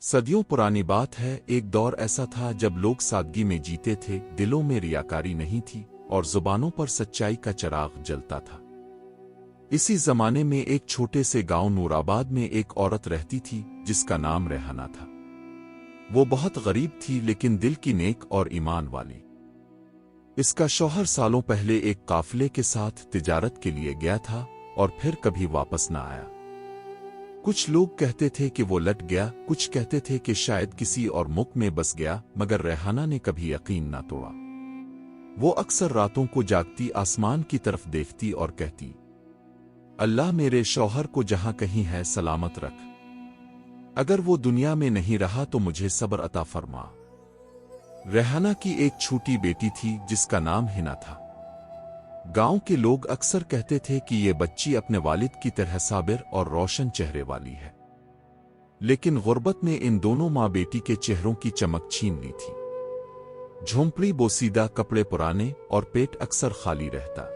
सदियों पुरानी बात है। एक दौर ऐसा था जब लोग सादगी में जीते थे, दिलों में रियाकारी नहीं थी और जुबानों पर सच्चाई का चिराग जलता था। इसी जमाने में एक छोटे से गांव नूराबाद में एक औरत रहती थी जिसका नाम रेहाना था। वो बहुत गरीब थी लेकिन दिल की नेक और ईमान वाली। इसका शौहर सालों पहले एक काफिले के साथ तिजारत के लिए गया था और फिर कभी वापस न आया। कुछ लोग कहते थे कि वो लट गया, कुछ कहते थे कि शायद किसी और मुल्क में बस गया, मगर रेहाना ने कभी यकीन न तोड़ा। वो अक्सर रातों को जागती आसमान की तरफ देखती और कहती, अल्लाह मेरे शौहर को जहां कहीं है सलामत रख। अगर वो दुनिया में नहीं रहा तो मुझे सब्र अता फरमा। रेहाना की एक छोटी बेटी थी जिसका नाम हिना था। गांव के लोग अक्सर कहते थे कि ये बच्ची अपने वालिद की तरह साबिर और रोशन चेहरे वाली है, लेकिन गुर्बत ने इन दोनों माँ बेटी के चेहरों की चमक छीन ली थी। झोंपड़ी बोसीदा, कपड़े पुराने और पेट अक्सर खाली रहता।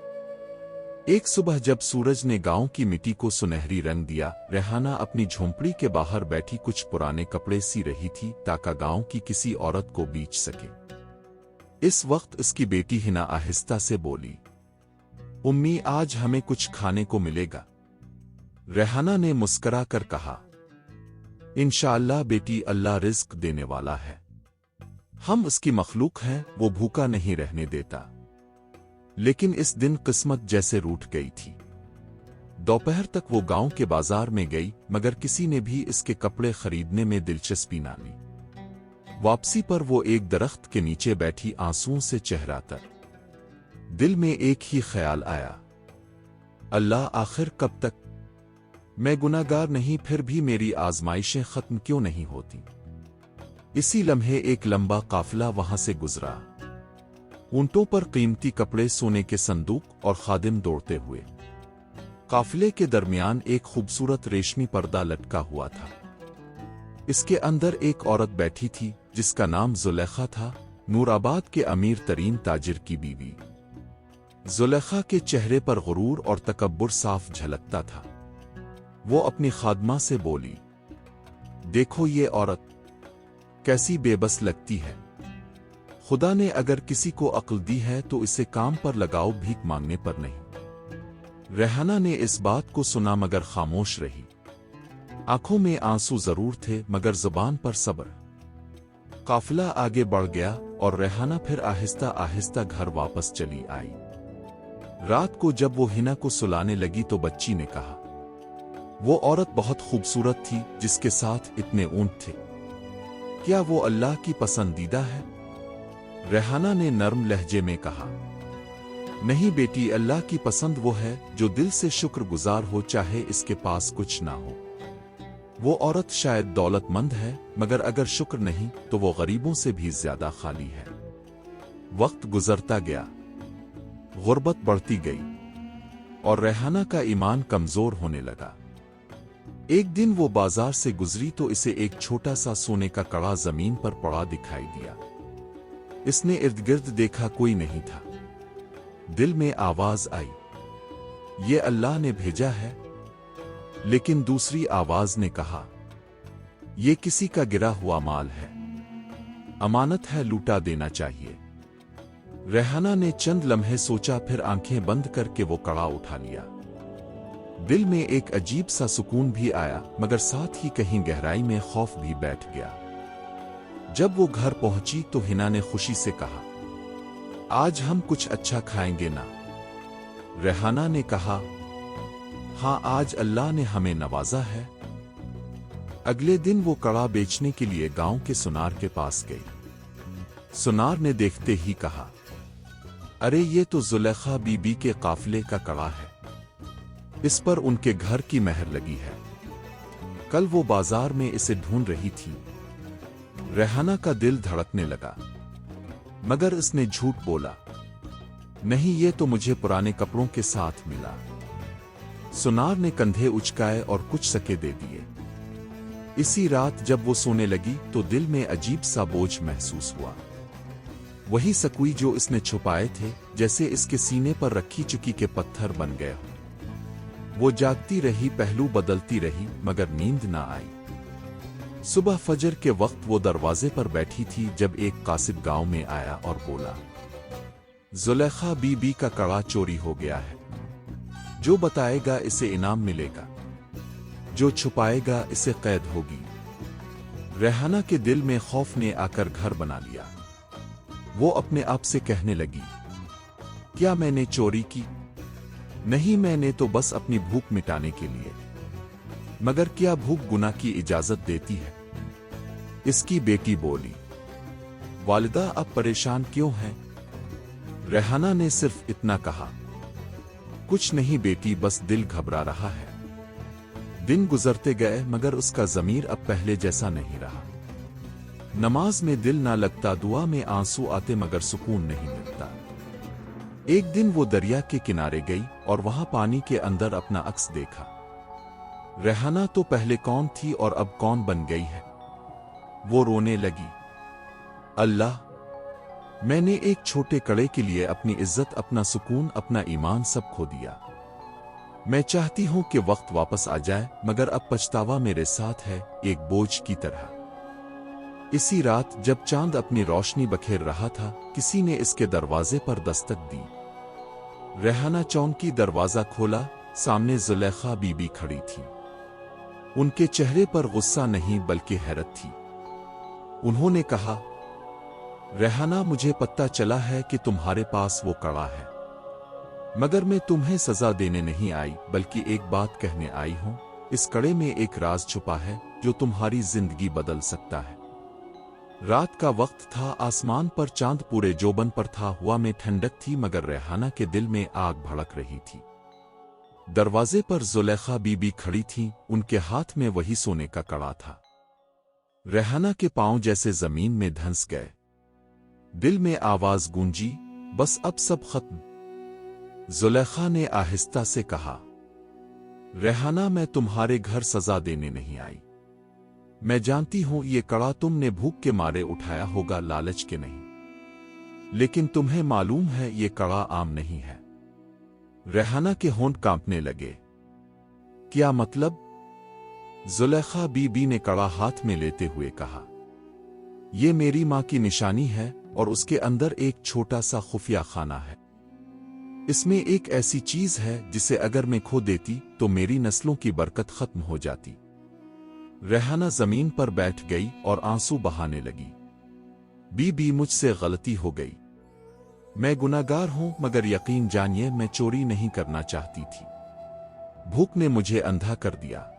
एक सुबह जब सूरज ने गांव की मिट्टी को सुनहरी रंग दिया, रेहाना अपनी झोंपड़ी के बाहर बैठी कुछ पुराने कपड़े सी रही थी ताकि गांव की किसी औरत को बेच सके। इस वक्त उसकी बेटी हिना आहिस्ता से बोली, उम्मी आज हमें कुछ खाने को मिलेगा। रेहाना ने मुस्करा कर कहा, इंशाअल्लाह बेटी, अल्लाह रिज़्क देने वाला है। हम उसकी मखलूक हैं, वो भूखा नहीं रहने देता। लेकिन इस दिन किस्मत जैसे रूठ गई थी। दोपहर तक वो गांव के बाजार में गई मगर किसी ने भी इसके कपड़े खरीदने में दिलचस्पी ना ली। वापसी पर वो एक दरख्त के नीचे बैठी आंसुओं से चेहरा तर। दिल में एक ही ख्याल आया, अल्लाह आखिर कब तक? मैं गुनाहगार नहीं, फिर भी मेरी आजमाइशें खत्म क्यों नहीं होती? इसी लम्हे एक लंबा काफिला वहां से गुजरा। ऊंटों पर कीमती कपड़े, सोने के संदूक और खादिम दौड़ते हुए। काफिले के दरमियान एक खूबसूरत रेशमी पर्दा लटका हुआ था। इसके अंदर एक औरत बैठी थी जिसका नाम जुलेखा था, नूराबाद के अमीर तरीन ताजिर की बीवी। जुलेखा के चेहरे पर गुरूर और तकब्बुर साफ झलकता था। वो अपनी खादमा से बोली, देखो ये औरत कैसी बेबस लगती है। खुदा ने अगर किसी को अक्ल दी है तो इसे काम पर लगाओ, भीख मांगने पर नहीं। रेहाना ने इस बात को सुना मगर खामोश रही। आंखों में आंसू जरूर थे मगर जुबान पर सब्र। काफिला आगे बढ़ गया और रेहाना फिर आहिस्ता आहिस्ता घर वापस चली आई। रात को जब वो हिना को सुलाने लगी तो बच्ची ने कहा, वो औरत बहुत खूबसूरत थी जिसके साथ इतने ऊंट थे। क्या वो अल्लाह की पसंदीदा है? रेहाना ने नर्म लहजे में कहा, नहीं बेटी, अल्लाह की पसंद वो है जो दिल से शुक्रगुजार हो, चाहे इसके पास कुछ ना हो। वो औरत शायद दौलतमंद है मगर अगर शुक्र नहीं तो वो गरीबों से भी ज्यादा खाली है। वक्त गुजरता गया, गुर्बत बढ़ती गई और रेहाना का ईमान कमजोर होने लगा। एक दिन वो बाजार से गुजरी तो इसे एक छोटा सा सोने का कड़ा जमीन पर पड़ा दिखाई दिया। इसने इर्द गिर्द देखा, कोई नहीं था। दिल में आवाज आई, ये अल्लाह ने भेजा है। लेकिन दूसरी आवाज ने कहा, ये किसी का गिरा हुआ माल है, अमानत है, लूटा देना चाहिए। रेहाना ने चंद लम्हे सोचा, फिर आंखें बंद करके वो कड़ा उठा लिया। दिल में एक अजीब सा सुकून भी आया मगर साथ ही कहीं गहराई में खौफ भी बैठ गया। जब वो घर पहुंची तो हिना ने खुशी से कहा, आज हम कुछ अच्छा खाएंगे ना? रेहाना ने कहा, हाँ, आज अल्लाह ने हमें नवाजा है। अगले दिन वो कड़ा बेचने के लिए गांव के सुनार के पास गई। सुनार ने देखते ही कहा, अरे ये तो जुलेखा बीबी के काफिले का कड़ा है, इस पर उनके घर की मेहर लगी है। कल वो बाजार में इसे ढूंढ रही थी। रेहाना का दिल धड़कने लगा मगर इसने झूठ बोला, नहीं, ये तो मुझे पुराने कपड़ों के साथ मिला। सुनार ने कंधे उचकाए और कुछ सके दे दिए। इसी रात जब वो सोने लगी तो दिल में अजीब सा बोझ महसूस हुआ। वही सकुई जो इसने छुपाए थे, जैसे इसके सीने पर रखी चुकी के पत्थर बन गए हो। वो जागती रही, पहलू बदलती रही मगर नींद ना आई। सुबह फजर के वक्त वो दरवाजे पर बैठी थी जब एक कासिब गांव में आया और बोला, जुलेखा बीबी का कड़ा चोरी हो गया है। जो बताएगा इसे इनाम मिलेगा, जो छुपाएगा इसे कैद होगी। रेहाना के दिल में खौफ ने आकर घर बना लिया। वो अपने आप से कहने लगी, क्या मैंने चोरी की? नहीं, मैंने तो बस अपनी भूख मिटाने के लिए। मगर क्या भूख गुनाह की इजाजत देती है? इसकी बेटी बोली, वालिदा अब परेशान क्यों हैं? रेहाना ने सिर्फ इतना कहा, कुछ नहीं बेटी, बस दिल घबरा रहा है। दिन गुजरते गए मगर उसका ज़मीर अब पहले जैसा नहीं रहा। नमाज में दिल ना लगता, दुआ में आंसू आते मगर सुकून नहीं मिलता। एक दिन वो दरिया के किनारे गई और वहां पानी के अंदर अपना अक्स देखा। रेहाना तो पहले कौन थी और अब कौन बन गई है? वो रोने लगी, अल्लाह, मैंने एक छोटे कड़े के लिए अपनी इज्जत, अपना सुकून, अपना ईमान सब खो दिया। मैं चाहती हूं कि वक्त वापस आ जाए, मगर अब पछतावा मेरे साथ है, एक बोझ की तरह। इसी रात जब चांद अपनी रोशनी बखेर रहा था, किसी ने इसके दरवाजे पर दस्तक दी। रेहाना चौंकी, दरवाजा खोला, सामने जुलेखा बीबी खड़ी थी। उनके चेहरे पर गुस्सा नहीं बल्कि हैरत थी। उन्होंने कहा, रेहाना, मुझे पता चला है कि तुम्हारे पास वो कड़ा है, मगर मैं तुम्हें सजा देने नहीं आई बल्कि एक बात कहने आई हूं। इस कड़े में एक राज छुपा है जो तुम्हारी जिंदगी बदल सकता है। रात का वक्त था, आसमान पर चांद पूरे जोबन पर था, हवा में ठंडक थी, मगर रेहाना के दिल में आग भड़क रही थी। दरवाजे पर जुलेखा बीबी खड़ी थी, उनके हाथ में वही सोने का कड़ा था। रेहाना के पांव जैसे जमीन में धंस गए। दिल में आवाज गूंजी, बस अब सब खत्म। जुलेखा ने आहिस्ता से कहा, रेहाना, मैं तुम्हारे घर सजा देने नहीं आई। मैं जानती हूं ये कड़ा तुमने भूख के मारे उठाया होगा, लालच के नहीं। लेकिन तुम्हें मालूम है ये कड़ा आम नहीं है। रेहाना के होंठ कांपने लगे। क्या मतलब? जुलेखा बीबी ने कड़ा हाथ में लेते हुए कहा, ये मेरी मां की निशानी है और उसके अंदर एक छोटा सा खुफिया खाना है। इसमें एक ऐसी चीज है जिसे अगर मैं खो देती तो मेरी नस्लों की बरकत खत्म हो जाती। रेहाना जमीन पर बैठ गई और आंसू बहाने लगी। बीबी, मुझसे गलती हो गई। मैं गुनाहगार हूं, मगर यकीन जानिए मैं चोरी नहीं करना चाहती थी। भूख ने मुझे अंधा कर दिया।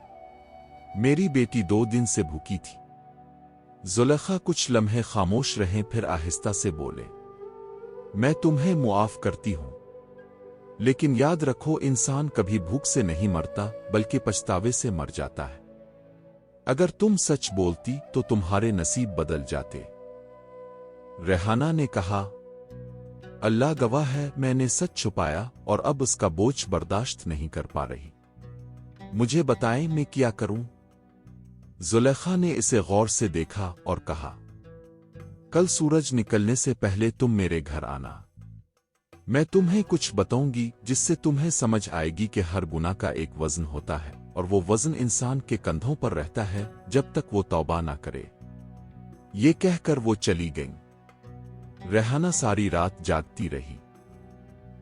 मेरी बेटी 2 दिन से भूखी थी। जुलेखा कुछ लम्हे खामोश रहे, फिर आहिस्ता से बोले, मैं तुम्हें मुआफ करती हूं, लेकिन याद रखो, इंसान कभी भूख से नहीं मरता बल्कि पछतावे से मर जाता है। अगर तुम सच बोलती तो तुम्हारे नसीब बदल जाते। रेहाना ने कहा, अल्लाह गवाह है, मैंने सच छुपाया और अब उसका बोझ बर्दाश्त नहीं कर पा रही। मुझे बताएं मैं क्या करूं? जुलेखा ने इसे गौर से देखा और कहा, कल सूरज निकलने से पहले तुम मेरे घर आना। मैं तुम्हें कुछ बताऊंगी जिससे तुम्हें समझ आएगी कि हर गुनाह का एक वजन होता है और वो वजन इंसान के कंधों पर रहता है जब तक वो तौबा ना करे। ये कहकर वो चली गईं। रेहाना सारी रात जागती रही,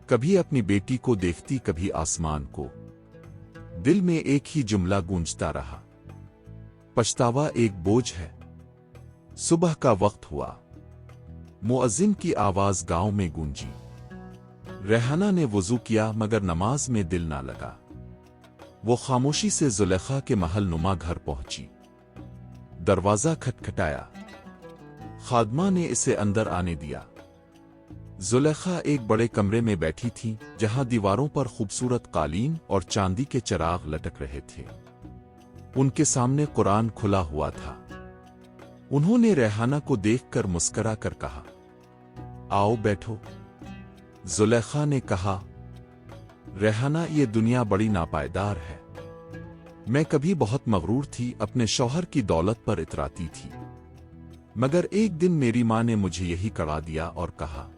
कभी अपनी बेटी को देखती, कभी आसमान को। दिल में एक ही जुमला गूंजता रहा, पछतावा एक बोझ है। सुबह का वक्त हुआ, मुअज्जिन की आवाज गांव में गूंजी। रेहाना ने वुजू किया मगर नमाज में दिल ना लगा। वो खामोशी से जुलेखा के महल नुमा घर पहुंची। दरवाजा खटखटाया। खादमा ने इसे अंदर आने दिया। जुलेखा एक बड़े कमरे में बैठी थी जहां दीवारों पर खूबसूरत कालीन और चांदी के चिराग लटक रहे थे। उनके सामने कुरान खुला हुआ था। उन्होंने रेहाना को देखकर मुस्करा कर कहा, आओ बैठो। जुलेखा ने कहा, रेहाना, ये दुनिया बड़ी नापायदार है। मैं कभी बहुत मगरूर थी, अपने शौहर की दौलत पर इतराती थी, मगर एक दिन मेरी मां ने मुझे यही कड़ा दिया और कहा,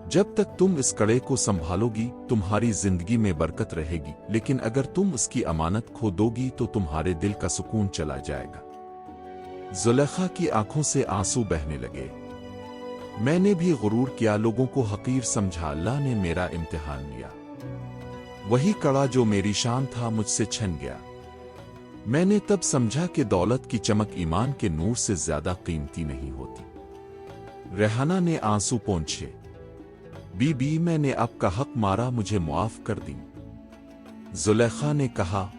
जब तक तुम इस कड़े को संभालोगी तुम्हारी जिंदगी में बरकत रहेगी, लेकिन अगर तुम उसकी अमानत खो दोगी तो तुम्हारे दिल का सुकून चला जाएगा। जुलेखा की आंखों से आंसू बहने लगे। मैंने भी गुरूर किया, लोगों को हकीर समझा, अल्लाह ने मेरा इम्तिहान लिया। वही कड़ा जो मेरी शान था मुझसे छिन गया। मैंने तब समझा कि दौलत की चमक ईमान के नूर से ज्यादा कीमती नहीं होती। रेहाना ने आंसू पोंछे, बीबी मैंने आपका हक मारा, मुझे मुआफ कर दी। जुलेखा ने कहा,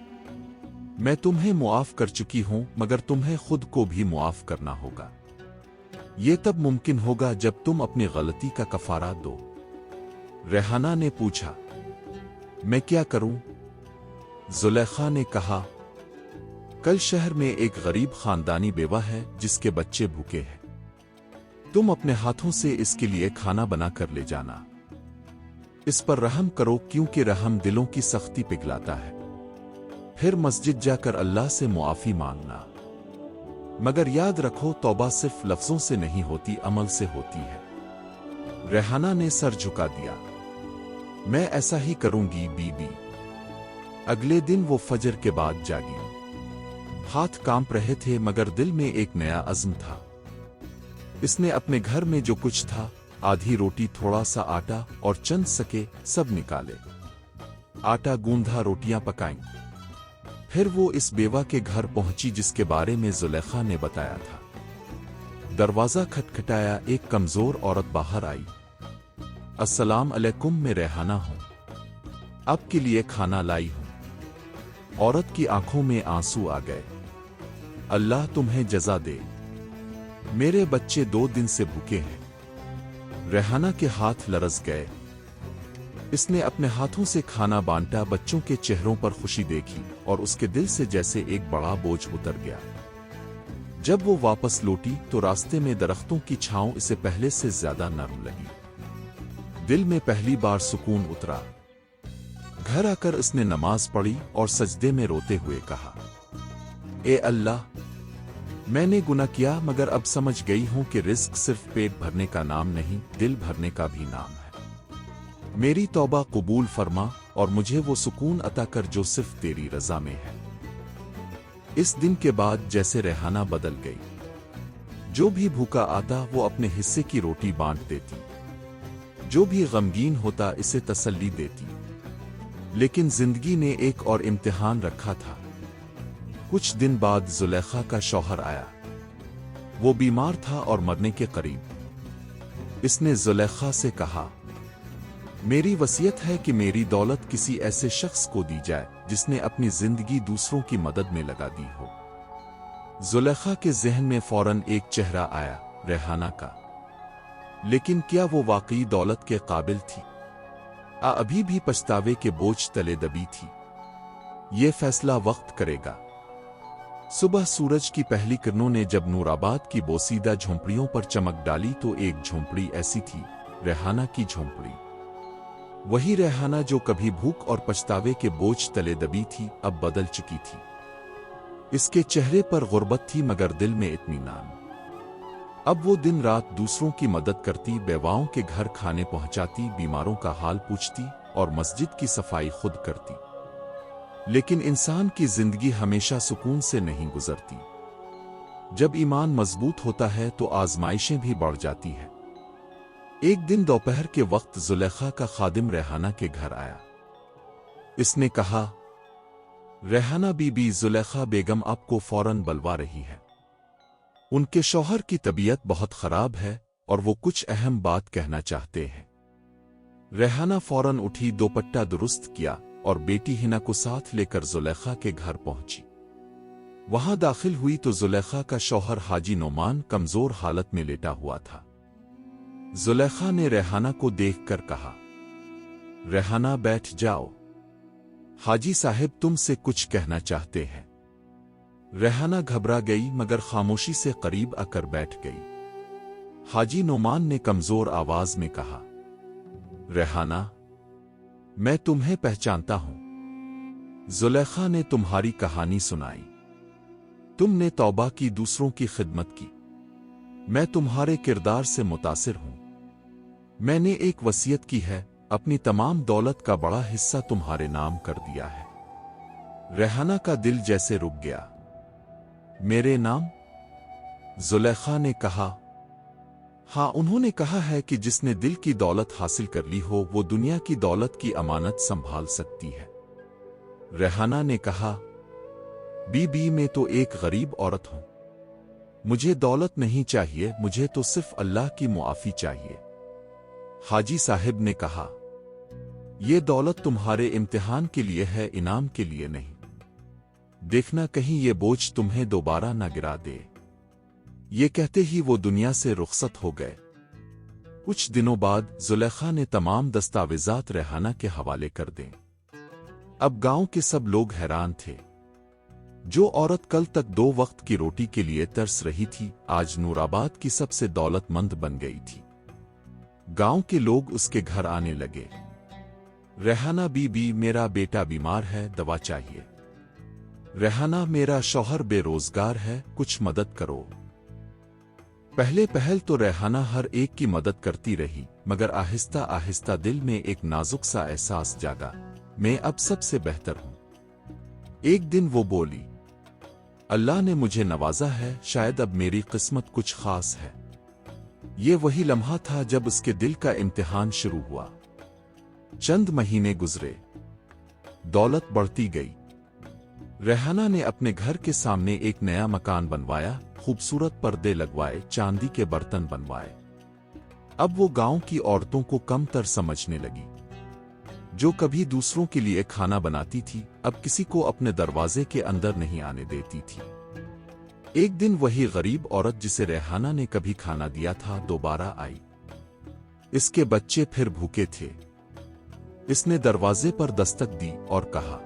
मैं तुम्हें मुआफ कर चुकी हूं, मगर तुम्हें खुद को भी मुआफ करना होगा। ये तब मुमकिन होगा जब तुम अपनी गलती का कफारा दो। रेहाना ने पूछा, मैं क्या करूं? जुलेखा ने कहा, कल शहर में एक गरीब खानदानी बेवा है जिसके बच्चे भूखे हैं। तुम अपने हाथों से इसके लिए खाना बना कर ले जाना। इस पर रहम करो, क्योंकि रहम दिलों की सख्ती पिघलाता है। फिर मस्जिद जाकर अल्लाह से मुआफी मांगना। मगर याद रखो, तौबा सिर्फ लफ्जों से नहीं होती, अमल से होती है। रेहाना ने सर झुका दिया, मैं ऐसा ही करूंगी बीबी। अगले दिन वो फजर के बाद जागी। हाथ कांप रहे थे, मगर दिल में एक नया अज़्म था। इसने अपने घर में जो कुछ था, आधी रोटी, थोड़ा सा आटा और चंद सके, सब निकाले। आटा गूंधा, रोटियां पकाईं। फिर वो इस बेवा के घर पहुंची जिसके बारे में जुलेखा ने बताया था। दरवाजा खटखटाया, एक कमजोर औरत बाहर आई। अस्सलाम अलैकुम, मैं रेहाना हूं, आपके लिए खाना लाई हूं। औरत की आंखों में आंसू आ गए। अल्लाह तुम्हें जजा दे, मेरे बच्चे 2 दिन से भूखे हैं। रेहाना के हाथ लरस गए। इसने अपने हाथों से खाना बांटा, बच्चों के चेहरों पर खुशी देखी और उसके दिल से जैसे एक बड़ा बोझ उतर गया। जब वो वापस लौटी तो रास्ते में दरख्तों की छांव इसे पहले से ज्यादा नरम लगी। दिल में पहली बार सुकून उतरा। घर आकर इसने नमाज पढ़ी और सजदे में रोते हुए कहा, ए अल्लाह, मैंने गुनाह किया, मगर अब समझ गई हूं कि रिस्क सिर्फ पेट भरने का नाम नहीं, दिल भरने का भी नाम है। मेरी तौबा कबूल फरमा और मुझे वो सुकून अता कर जो सिर्फ तेरी रजा में है। इस दिन के बाद जैसे रेहाना बदल गई। जो भी भूखा आता वो अपने हिस्से की रोटी बांट देती। जो भी गमगीन होता इसे तसल्ली देती। लेकिन जिंदगी ने एक और इम्तिहान रखा था। कुछ दिन बाद जुलेखा का शौहर आया। वो बीमार था और मरने के करीब। इसने जुलेखा से कहा, मेरी वसीयत है कि मेरी दौलत किसी ऐसे शख्स को दी जाए जिसने अपनी जिंदगी दूसरों की मदद में लगा दी हो। जुलेखा के जहन में फौरन एक चेहरा आया, रेहाना का। लेकिन क्या वो वाकई दौलत के काबिल थी? अभी भी पछतावे के बोझ तले दबी थी। ये फैसला वक्त करेगा। सुबह सूरज की पहली किरणों ने जब नूराबाद की बोसीदा झोंपड़ियों पर चमक डाली तो एक झोंपड़ी ऐसी थी, रेहाना की झोंपड़ी। वही रेहाना जो कभी भूख और पछतावे के बोझ तले दबी थी, अब बदल चुकी थी। इसके चेहरे पर गुर्बत थी, मगर दिल में इत्मीनान। अब वो दिन रात दूसरों की मदद करती, बेवाओं के घर खाने पहुंचाती, बीमारों का हाल पूछती और मस्जिद की सफाई खुद करती। लेकिन इंसान की जिंदगी हमेशा सुकून से नहीं गुजरती। जब ईमान मजबूत होता है तो आजमाइशें भी बढ़ जाती हैं। एक दिन दोपहर के वक्त जुलेखा का खादिम रेहाना के घर आया। इसने कहा, रेहाना बीबी, जुलेखा बेगम आपको फौरन बुलवा रही है। उनके शौहर की तबीयत बहुत खराब है और वो कुछ अहम बात कहना चाहते हैं। रेहाना फौरन उठी, दोपट्टा दुरुस्त किया और बेटी हिना को साथ लेकर जुलेखा के घर पहुंची। वहां दाखिल हुई तो जुलेखा का शौहर हाजी नोमान कमजोर हालत में लेटा हुआ था। जुलेखा ने रेहाना को देखकर कहा, रेहाना बैठ जाओ, हाजी साहब तुमसे कुछ कहना चाहते हैं। रेहाना घबरा गई, मगर खामोशी से करीब आकर बैठ गई। हाजी नोमान ने कमजोर आवाज में कहा, रेहाना, मैं तुम्हें पहचानता हूं। जुलेखा ने तुम्हारी कहानी सुनाई। तुमने तौबा की, दूसरों की खिदमत की। मैं तुम्हारे किरदार से मुतासिर हूं। मैंने एक वसीयत की है, अपनी तमाम दौलत का बड़ा हिस्सा तुम्हारे नाम कर दिया है। रेहाना का दिल जैसे रुक गया। मेरे नाम? जुलेखा ने कहा, हाँ, उन्होंने कहा है कि जिसने दिल की दौलत हासिल कर ली हो वो दुनिया की दौलत की अमानत संभाल सकती है। रेहाना ने कहा, बीबी मैं तो एक गरीब औरत हूं, मुझे दौलत नहीं चाहिए, मुझे तो सिर्फ अल्लाह की मुआफी चाहिए। हाजी साहिब ने कहा, ये दौलत तुम्हारे इम्तिहान के लिए है, इनाम के लिए नहीं। देखना कहीं ये बोझ तुम्हें दोबारा न गिरा दे। ये कहते ही वो दुनिया से रुखसत हो गए। कुछ दिनों बाद जुलेखा ने तमाम दस्तावेजात रेहाना के हवाले कर दें। अब गांव के सब लोग हैरान थे। जो औरत कल तक 2 वक्त की रोटी के लिए तरस रही थी, आज नूराबाद की सबसे दौलतमंद बन गई थी। गांव के लोग उसके घर आने लगे। रेहाना बीबी, मेरा बेटा बीमार है, दवा चाहिए। रेहाना, मेरा शौहर बेरोजगार है, कुछ मदद करो। पहले पहल तो रेहाना हर एक की मदद करती रही, मगर आहिस्ता आहिस्ता दिल में एक नाजुक सा एहसास जागा, मैं अब सबसे बेहतर हूं। एक दिन वो बोली, अल्लाह ने मुझे नवाजा है, शायद अब मेरी किस्मत कुछ खास है। ये वही लम्हा था जब उसके दिल का इम्तिहान शुरू हुआ। चंद महीने गुजरे, दौलत बढ़ती गई। रेहाना ने अपने घर के सामने एक नया मकान बनवाया, खूबसूरत पर्दे लगवाए, चांदी के बर्तन बनवाए। अब वो गांव की औरतों को कमतर समझने लगी। जो कभी दूसरों के लिए खाना बनाती थी, अब किसी को अपने दरवाजे के अंदर नहीं आने देती थी। एक दिन वही गरीब औरत जिसे रेहाना ने कभी खाना दिया था दोबारा आई। इसके बच्चे फिर भूखे थे। इसने दरवाजे पर दस्तक दी और कहा,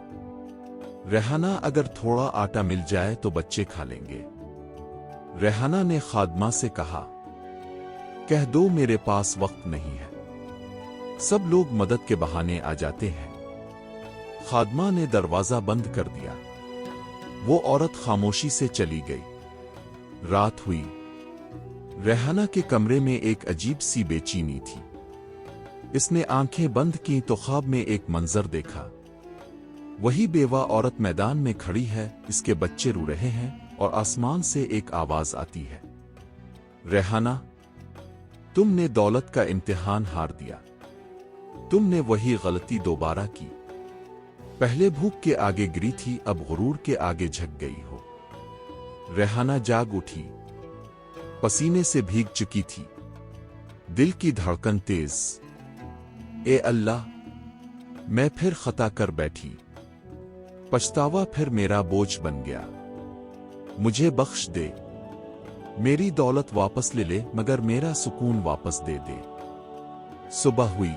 रेहाना, अगर थोड़ा आटा मिल जाए तो बच्चे खा लेंगे। रेहाना ने खादमा से कहा, कह दो मेरे पास वक्त नहीं है, सब लोग मदद के बहाने आ जाते हैं। खादमा ने दरवाजा बंद कर दिया। वो औरत खामोशी से चली गई। रात हुई। रेहाना के कमरे में एक अजीब सी बेचैनी थी। इसने आंखें बंद की तो ख्वाब में एक मंजर देखा। वही बेवा औरत मैदान में खड़ी है, इसके बच्चे रो रहे हैं और आसमान से एक आवाज आती है, रेहाना, तुमने दौलत का इम्तिहान हार दिया। तुमने वही गलती दोबारा की। पहले भूख के आगे गिरी थी, अब गुरूर के आगे झुक गई हो। रेहाना जाग उठी, पसीने से भीग चुकी थी, दिल की धड़कन तेज। ए अल्लाह, मैं फिर खता कर बैठी, पछतावा फिर मेरा बोझ बन गया, मुझे बख्श दे। मेरी दौलत वापस ले ले, मगर मेरा सुकून वापस दे दे। सुबह हुई।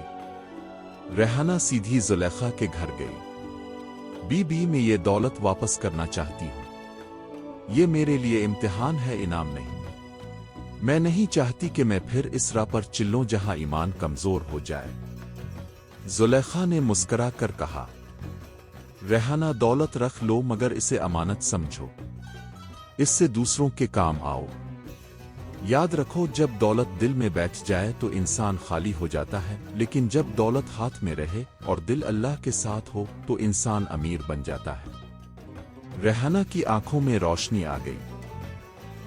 रेहाना सीधी जुलेखा के घर गई। बीबी, मैं ये दौलत वापस करना चाहती हूं। ये मेरे लिए इम्तिहान है, इनाम नहीं। मैं नहीं चाहती कि मैं फिर इस राह पर चिल्लों जहां ईमान कमजोर हो जाए। जुलेखा ने मुस्करा कर कहा, रेहाना, दौलत रख लो, मगर इसे अमानत समझो, इससे दूसरों के काम आओ। याद रखो, जब दौलत दिल में बैठ जाए तो इंसान खाली हो जाता है, लेकिन जब दौलत हाथ में रहे और दिल अल्लाह के साथ हो तो इंसान अमीर बन जाता है। रेहाना की आंखों में रोशनी आ गई।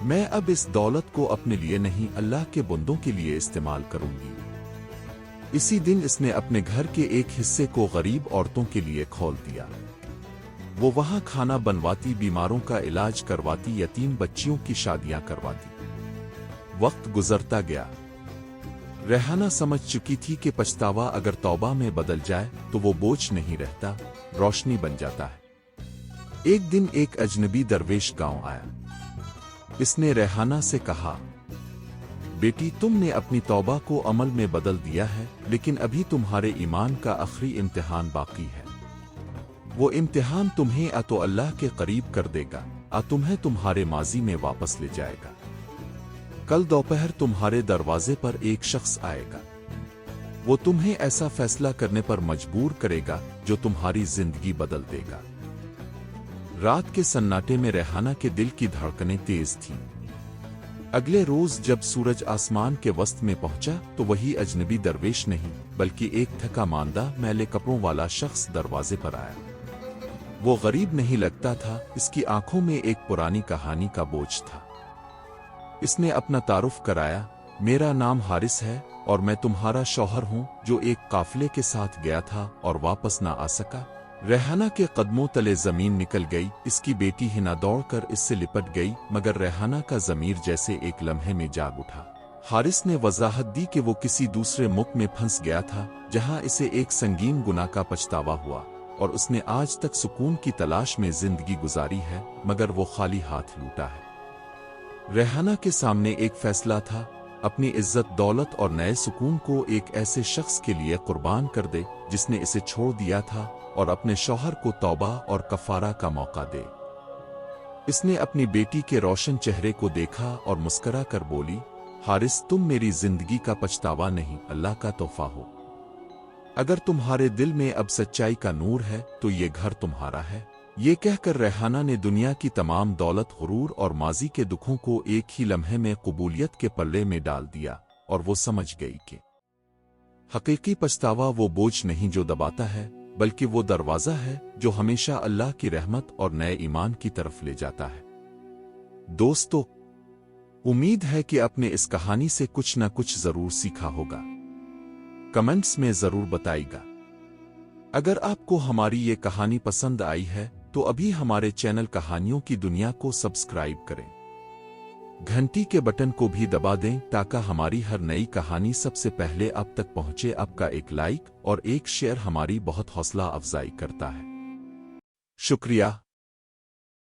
मैं अब इस दौलत को अपने लिए नहीं, अल्लाह के बंदों के लिए इस्तेमाल करूंगी। इसी दिन इसने अपने घर के एक हिस्से को गरीब औरतों के लिए खोल दिया। वो वहां खाना बनवाती, बीमारों का इलाज करवाती, यतीम बच्चियों की शादियां करवाती। वक्त गुजरता गया। रेहाना समझ चुकी थी कि पछतावा अगर तौबा में बदल जाए तो वो बोझ नहीं रहता, रोशनी बन जाता है। एक दिन एक अजनबी दरवेश गांव आया। इसने रेहाना से कहा, बेटी, तुमने अपनी तौबा को अमल में बदल दिया है, लेकिन अभी तुम्हारे ईमान का आखिरी इम्तिहान बाकी है। वो इम्तिहान तुम्हें आ तो अल्लाह के करीब कर देगा, आ तुम्हें तुम्हारे माजी में वापस ले जाएगा। कल दोपहर तुम्हारे दरवाजे पर एक शख्स आएगा। वो तुम्हें ऐसा फैसला करने पर मजबूर करेगा जो तुम्हारी जिंदगी बदल देगा। रात के सन्नाटे में रेहाना के दिल की धड़कनें तेज थीं। अगले रोज जब सूरज आसमान के वस्त में पहुंचा तो वही अजनबी दरवेश नहीं, बल्कि एक थका मांदा मैले कपड़ों वाला शख्स दरवाजे पर आया। वो गरीब नहीं लगता था, इसकी आंखों में एक पुरानी कहानी का बोझ था। اس نے اپنا تعارف کرایا، میرا نام حارث ہے اور میں تمہارا شوہر ہوں جو ایک قافلے کے ساتھ گیا تھا اور واپس نہ آ سکا۔ ریحانہ کے قدموں تلے زمین نکل گئی، اس کی بیٹی ہنا دوڑ کر اس سے لپٹ گئی، مگر ریحانہ کا ضمیر جیسے ایک لمحے میں جاگ اٹھا۔ حارث نے وضاحت دی کہ وہ کسی دوسرے ملک میں پھنس گیا تھا جہاں اسے ایک سنگین گناہ کا پچھتاوا ہوا، اور اس نے آج تک سکون کی تلاش میں زندگی گزاری ہے، مگر وہ خالی ہاتھ لوٹا ہے۔ ریحانہ کے سامنے ایک فیصلہ تھا، اپنی عزت، دولت اور نئے سکون کو ایک ایسے شخص کے لیے قربان کر دے جس نے اسے چھوڑ دیا تھا، اور اپنے شوہر کو توبہ اور کفارہ کا موقع دے۔ اس نے اپنی بیٹی کے روشن چہرے کو دیکھا اور مسکرا کر بولی، حارث، تم میری زندگی کا پچھتاوا نہیں، اللہ کا تحفہ ہو۔ اگر تمہارے دل میں اب سچائی کا نور ہے تو یہ گھر تمہارا ہے۔ یہ کہہ کر ریحانہ نے دنیا کی تمام دولت، غرور اور ماضی کے دکھوں کو ایک ہی لمحے میں قبولیت کے پلے میں ڈال دیا، اور وہ سمجھ گئی کہ حقیقی پچھتاوا وہ بوجھ نہیں جو دباتا ہے، بلکہ وہ دروازہ ہے جو ہمیشہ اللہ کی رحمت اور نئے ایمان کی طرف لے جاتا ہے۔ دوستو، امید ہے کہ اپنے اس کہانی سے کچھ نہ کچھ ضرور سیکھا ہوگا۔ کمنٹس میں ضرور بتائیے گا۔ اگر آپ کو ہماری یہ کہانی پسند آئی ہے تو ابھی ہمارے چینل کہانیوں کی دنیا کو سبسکرائب کریں، گھنٹی کے بٹن کو بھی دبا دیں تاکہ ہماری ہر نئی کہانی سب سے پہلے آپ تک پہنچے۔ آپ کا ایک لائک اور ایک شیئر ہماری بہت حوصلہ افزائی کرتا ہے۔ شکریہ۔